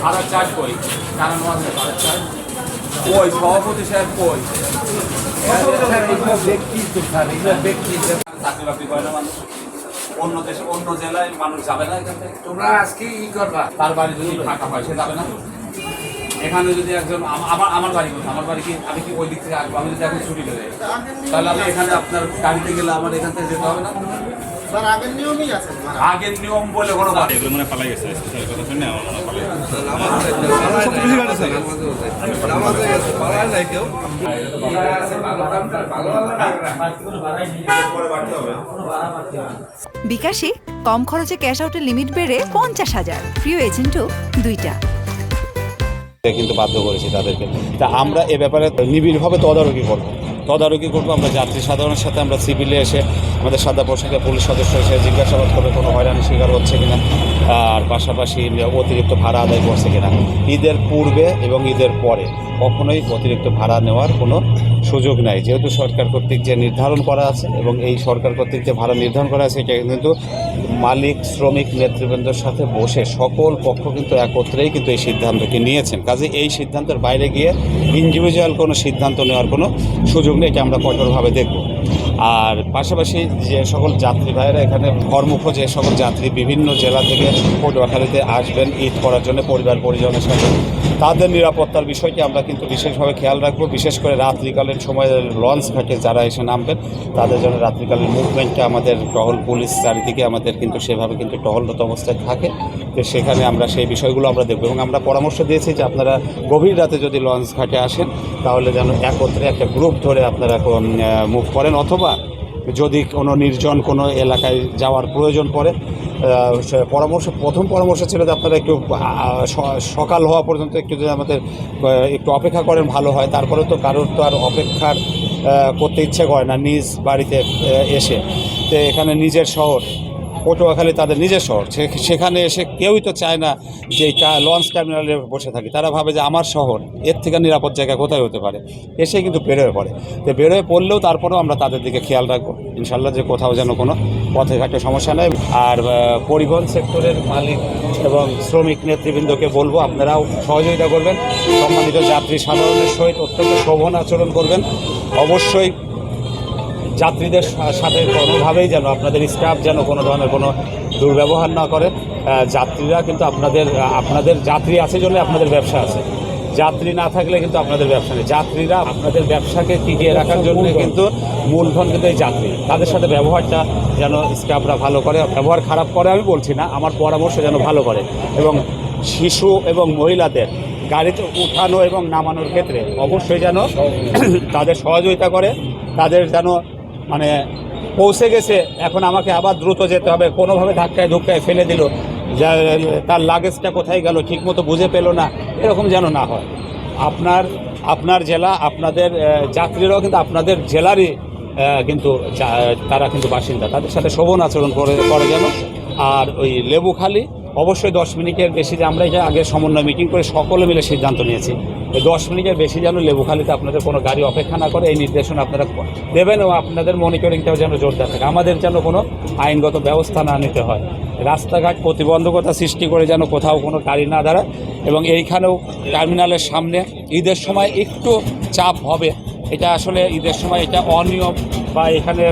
আধার charge কই কারণ কই সভাপতি সাহেব কই চাকরি বাকরি করে না মানুষ অন্য দেশে অন্য জেলায় মানুষ যাবে না এখান থেকে তোমরা আজকে ই করবা তার বাড়ি যদি ফাঁকা হয় সে যাবে না এখানে যদি একজন আমার বাড়ি কোথায় আমার বাড়ি কি আমি কি ওই দিক থেকে আসবো আমি যদি এখন ছুটি করে তাহলে আমি এখানে আপনার গাড়িতে গেলে আমার এখান থেকে যেতে হবে না আগের নিয়মই আছে আগের নিয়ম বলে কোনো কথা এগুলো মানে পালাই গেছে কথা শুনে আমার বিকাশে কম খরচে ক্যাশ আউটের লিমিট বেড়ে 50,000, প্রিয় এজেন্টও 2টা। কিন্তু বাধ্য করেছি তাদেরকে। তা আমরা এ ব্যাপারে নিবিড়ভাবে তদারকি করবো আমরা যাত্রী সাধারণের সাথে আমরা সিভিলে এসে আমাদের সাদা পোশাকে পুলিশ সদস্য এসে জিজ্ঞাসাবাদ করবে কোনো হয়রানির শিকার হচ্ছে কিনা, আর পাশাপাশি অতিরিক্ত ভাড়া আদায় করছে কিনা। ঈদের পূর্বে এবং ঈদের পরে কখনোই অতিরিক্ত ভাড়া নেওয়ার কোনো সুযোগ নাই, যেহেতু সরকার কর্তৃক যে নির্ধারণ করা আছে এবং এই সরকার কর্তৃক যে ভাড়া নির্ধারণ করা আছে এটা কিন্তু মালিক শ্রমিক নেতৃবৃন্দের সাথে বসে সকল পক্ষ কিন্তু একত্রেই কিন্তু এই সিদ্ধান্তকে নিয়েছেন। কাজে এই সিদ্ধান্তের বাইরে গিয়ে ইন্ডিভিজুয়াল কোনো সিদ্ধান্ত নেওয়ার কোনো সুযোগ নেই, এটা আমরা কঠোরভাবে দেখব। আর পাশাপাশি যে সকল যাত্রী ভাইয়েরা এখানে কর্মুখ যে সকল যাত্রী বিভিন্ন জেলা থেকে পটুয়াখালীতে আসবেন ঈদ করার জন্য পরিবার পরিজনের সাথে, তাদের নিরাপত্তার বিষয়টি আমরা কিন্তু বিশেষভাবে খেয়াল রাখবো। বিশেষ করে রাত্রিকালীন সময়ে লঞ্চ ঘাটে যারা এসে নামবেন তাদের জন্য রাত্রিকালীন মুভমেন্টটা আমাদের টহল পুলিশ চারিদিকে আমাদের কিন্তু সেভাবে কিন্তু টহলরত অবস্থায় থাকে, তো সেখানে আমরা সেই বিষয়গুলো আমরা দেখব। এবং আমরা পরামর্শ দিয়েছি যে আপনারা গভীর রাতে যদি লঞ্চ ঘাটে আসেন তাহলে যেন একত্রে একটা গ্রুপ ধরে আপনারা মুভ করেন, অথবা যদি কোনো নির্জন কোনো এলাকায় যাওয়ার প্রয়োজন পড়ে প্রথম পরামর্শ ছিল যে আপনারা একটু সকাল হওয়া পর্যন্ত একটু যদি আমাদের একটু অপেক্ষা করেন ভালো হয়। তারপরে তো কারোর তো আর অপেক্ষার করতে ইচ্ছে করে না নিজ বাড়িতে এসে, তো এখানে নিজের শহর পটুয়াখালী তাদের নিজের শহর, সেখানে এসে কেউই তো চায় না যে লঞ্চ টার্মিনালে বসে থাকি, তারা ভাবে যে আমার শহর এর থেকে নিরাপদ জায়গা কোথায় হতে পারে, এসে কিন্তু বেরোয় পড়ে। তো বেরোয় পড়লেও তারপরেও আমরা তাদের দিকে খেয়াল রাখবো ইনশাল্লাহ যে কোথাও যেন কোনো পথে ঘাটে সমস্যা নেই। আর পরিবহন সেক্টরের মালিক এবং শ্রমিক নেতৃবৃন্দকে বলবো আপনারাও সহযোগিতা করবেন, সম্মানিত যাত্রী সাধারণের সহিত অত্যন্ত শোভন আচরণ করবেন। অবশ্যই যাত্রীদের সাথে কোনোভাবেই যেন আপনাদের স্টাফ যেন কোনো ধরনের কোনো দুর্ব্যবহার না করে। যাত্রীরা কিন্তু আপনাদের যাত্রী আছে জন্য আপনাদের ব্যবসা আছে, যাত্রী না থাকলে কিন্তু আপনাদের ব্যবসা নেই। যাত্রীরা আপনাদের ব্যবসাকে টিকিয়ে রাখার জন্য কিন্তু মূলধন কিন্তু এই যাত্রী, তাদের সাথে ব্যবহারটা যেন স্টাফরা ভালো করে, ব্যবহার খারাপ করে আমি বলছি না, আমার পরামর্শ যেন ভালো করে। এবং শিশু এবং মহিলাদের গাড়িতে উঠানো এবং নামানোর ক্ষেত্রে অবশ্যই যেন তাদের সহযোগিতা করে, তাদের যেন মানে পৌঁছে গেছে এখন আমাকে আবার দ্রুত যেতে হবে, কোনোভাবে ধাক্কায় ফেলে দিল, তার লাগেজটা কোথায় গেল ঠিকমতো বুঝে পেল না, এরকম যেন না হয়। আপনার জেলা আপনাদের যাত্রীরাও কিন্তু আপনাদের জেলারই কিন্তু তারা কিন্তু বাসিন্দা, তাদের সাথে শোভন আচরণ করে যেন। আর ওই লেবুখালী অবশ্যই 10 মিনিটের বেশি, যে আমরা এটা আগে সমন্বয় মিটিং করে সকলে মিলে সিদ্ধান্ত নিয়েছি 10 মিনিটের বেশি যেন লেবুখালীতে আপনাদের কোনো গাড়ি অপেক্ষা না করে, এই নির্দেশনা আপনারা দেবেন। এবং আপনাদের মনিটরিংটাও যেন জোরদার থাকে, আমাদের যেন কোনো আইনগত ব্যবস্থা না নিতে হয়। রাস্তাঘাট প্রতিবন্ধকতা সৃষ্টি করে যেন কোথাও কোনো গাড়ি না দাঁড়ায়। এবং এইখানেও টার্মিনালের সামনে ঈদের সময় একটু চাপ হবে, এটা আসলে ঈদের সময় এটা অনিয়ম বা এখানে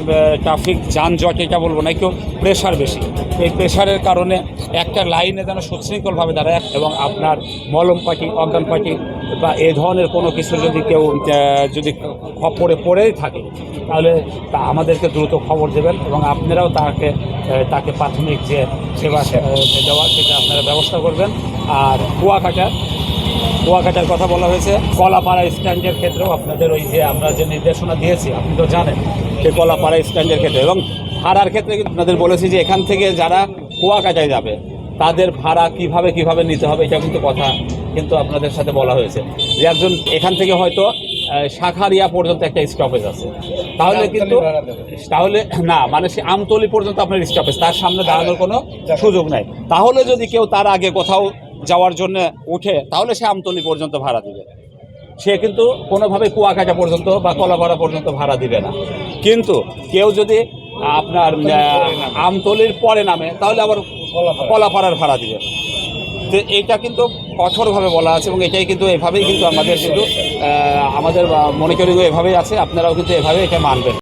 ট্রাফিক যানজট এটা বলবো না, একটু প্রেশার বেশি, এই প্রেশারের কারণে একটা লাইনে যেন সুশৃঙ্খলভাবে দাঁড়ায়। এবং আপনার মলম পাটি অজ্ঞান পাটি বা এ ধরনের কোনো কিছু যদি কেউ যদি পড়েই থাকে তাহলে আমাদেরকে দ্রুত খবর দেবেন এবং আপনারাও তাকে প্রাথমিক যে সেবা দেওয়া সেটা আপনারা ব্যবস্থা করবেন। আর কুয়াকাটার কথা বলা হয়েছে, কলাপাড়া স্ট্যান্ডের ক্ষেত্রেও আপনাদের ওই যে আমরা যে নির্দেশনা দিয়েছি আপনি তো জানেন, সেই কলাপাড়া স্ট্যান্ডের ক্ষেত্রে এবং ভাড়ার ক্ষেত্রে কিন্তু আপনাদের বলেছি যে এখান থেকে যারা কুয়াকাটায় যাবে তাদের ভাড়া কিভাবে নিতে হবে, এটা কিন্তু কথা কিন্তু আপনাদের সাথে বলা হয়েছে যে একজন এখান থেকে হয়তো শাখারিয়া পর্যন্ত একটা স্টপেজ আছে, তাহলে না মানে সে আমতলী পর্যন্ত আপনার স্টপেজ, তার সামনে দাঁড়ানোর কোনো সুযোগ নাই। তাহলে যদি কেউ তার আগে কোথাও যাওয়ার জন্য উঠে তাহলে সে আমতলী পর্যন্ত ভাড়া দিবে, সে কিন্তু কোনোভাবে কুয়াকাটা পর্যন্ত বা কলাপাড়া পর্যন্ত ভাড়া দিবে না। কিন্তু কেউ যদি আপনার আমতলির পরে নামে তাহলে আবার কলাপাড়ার ভাড়া দিবে। তো এইটা কিন্তু কঠোরভাবে বলা আছে এবং এটাই কিন্তু এভাবেই কিন্তু আমাদের কিন্তু আমাদের মনিটরিংও এভাবেই আছে, আপনারাও কিন্তু এভাবে এটা মানবেন।